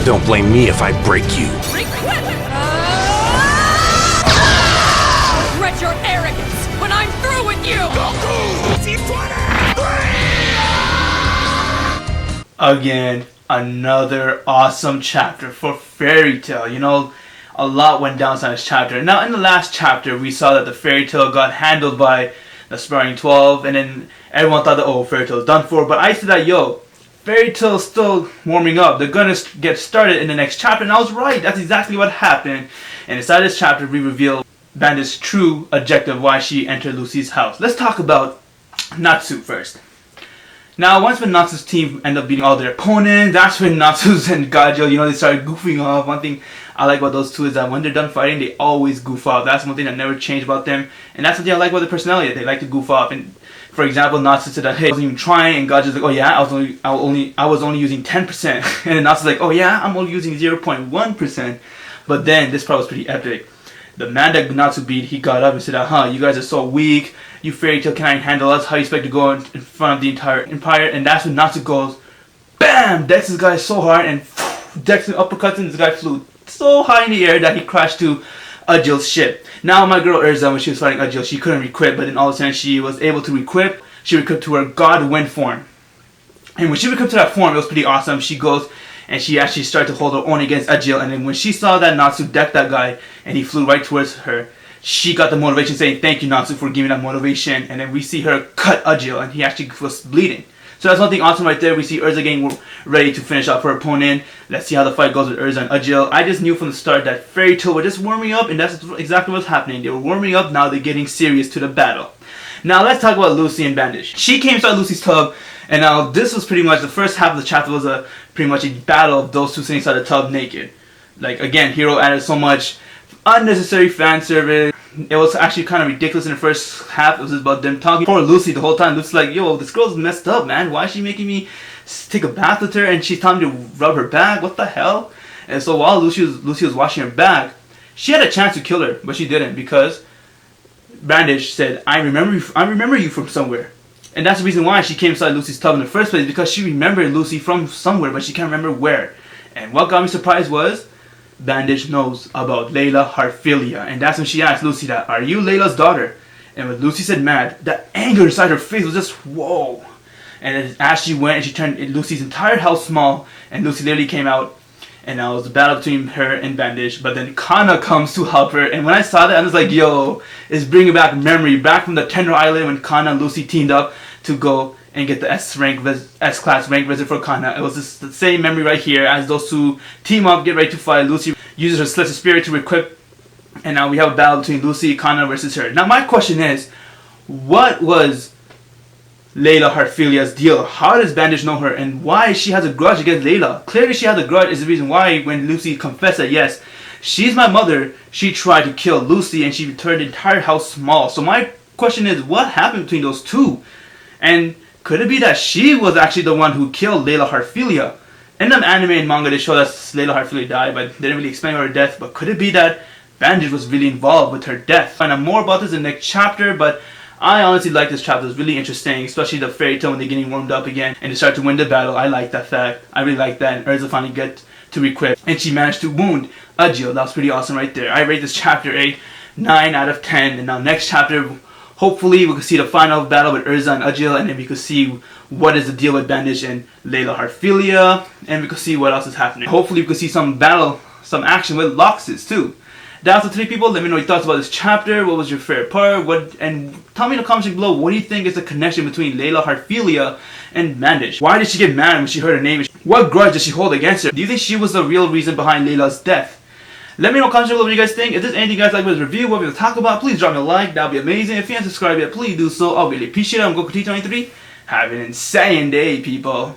Don't blame me if I break you. Regret your arrogance when I'm through with you! Again, another awesome chapter for Fairy Tail. You know, a lot went down in this chapter. Now, in the last chapter, we saw that the Fairy Tail got handled by the Sparring 12, and then everyone thought that, oh, Fairy Tail's done for. But I said that, yo, Fairy Tail's still warming up. They're gonna get started in the next chapter, and I was right. That's exactly what happened. And inside this chapter, we reveal Brandish's true objective, why she entered Lucy's house. Let's talk about Natsu first. Now, once when Natsu's team end up beating all their opponents, that's when Natsu's and Gajo, you know, they started goofing off. One thing I like about those two is that when they're done fighting, they always goof off. That's one thing that never changed about them. And that's something I like about their personality. They like to goof off. And for example, Natsu said that, hey, I wasn't even trying, and Gajo's like, oh yeah, I was only using 10%. And then Natsu's like, oh yeah, I'm only using 0.1%. But then this part was pretty epic. The man that Natsu beat, he got up and said, you guys are so weak. You Fairy Tail cannot handle us. How you expect to go in front of the entire empire? And that's when Natsu goes, bam! Decks this guy so hard, and Dex uppercuts, and this guy flew so high in the air that he crashed to Ajil's ship. Now, my girl Urza, when she was fighting Ajil, she couldn't requip, but then all of a sudden she was able to requip. She requipped to her God Wind form. And when she requipped to that form, it was pretty awesome. She goes and she actually started to hold her own against Ajil. And then when she saw that Natsu decked that guy and he flew right towards her, she got the motivation saying, thank you, Natsu, for giving that motivation. And then we see her cut Ajil, and he actually was bleeding. So that's one thing awesome right there. We see Urza getting ready to finish off her opponent. Let's see how the fight goes with Urza and Ajil. I just knew from the start that Fairy Tail were just warming up, and that's exactly what's happening. They were warming up, now they're getting serious to the battle. Now let's talk about Lucy and Brandish. She came inside Lucy's tub, and now this was pretty much, the first half of the chapter was pretty much a battle of those two sitting inside the tub naked. Like, again, Hero added so much unnecessary fan service. It was actually kind of ridiculous in the first half. It was just about them talking. Poor Lucy the whole time. Lucy's like, yo, this girl's messed up, man. Why is she making me take a bath with her? And she's telling me to rub her back. What the hell? And so while Lucy was washing her back, she had a chance to kill her, but she didn't, because Brandish said, I remember you from somewhere. And that's the reason why she came inside Lucy's tub in the first place, because she remembered Lucy from somewhere, but she can't remember where. And what got me surprised was Brandish knows about Layla Harphilia, and that's when she asked Lucy that, are you Layla's daughter? And when Lucy said mad, the anger inside her face was just whoa. And as she went and she turned Lucy's entire house small, and Lucy literally came out, and now it was a battle between her and Brandish. But then Cana comes to help her, and when I saw that, I was like, yo, it's bringing back memory, back from the Tender Island when Cana and Lucy teamed up to go and get the S-class rank visit for Cana. It was just the same memory right here as those two team up, get ready to fight. Lucy uses her Celestial Spirit to equip, and now we have a battle between Lucy, Cana versus her. Now my question is, what was Layla Harphilia's deal? How does Brandish know her, and why she has a grudge against Layla? Clearly she has a grudge is the reason why when Lucy confessed that yes, she's my mother, she tried to kill Lucy and she turned the entire house small. So my question is, what happened between those two? And could it be that she was actually the one who killed Layla Harphilia? In the anime and manga, they show that Layla Harphilia died, but they didn't really explain her death. But could it be that Brandish was really involved with her death? Find out more about this in the next chapter, but I honestly like this chapter. It's really interesting, especially the Fairy Tail when they're getting warmed up again and they start to win the battle. I like that fact. I really like that. And Urza finally get to requip, and she managed to wound Ajil. That was pretty awesome right there. I rate this chapter a 9 out of 10. And now next chapter, hopefully we can see the final battle with Urza and Ajil, and then we can see what is the deal with Brandish and Layla Harphilia, and we can see what else is happening. Hopefully we can see some battle, some action with Loxus too. That's the 3 people. Let me know your thoughts about this chapter. What was your favorite part? And tell me in the comment section below, what do you think is the connection between Layla Harphilia and Brandish? Why did she get mad when she heard her name? What grudge does she hold against her? Do you think she was the real reason behind Layla's death? Let me know in the comment section below what you guys think. If there's anything you guys like with this review, what we're going to talk about, please drop me a like. That would be amazing. If you haven't subscribed yet, please do so. I'll really appreciate it. I'm Goku T23. Have an insane day, people.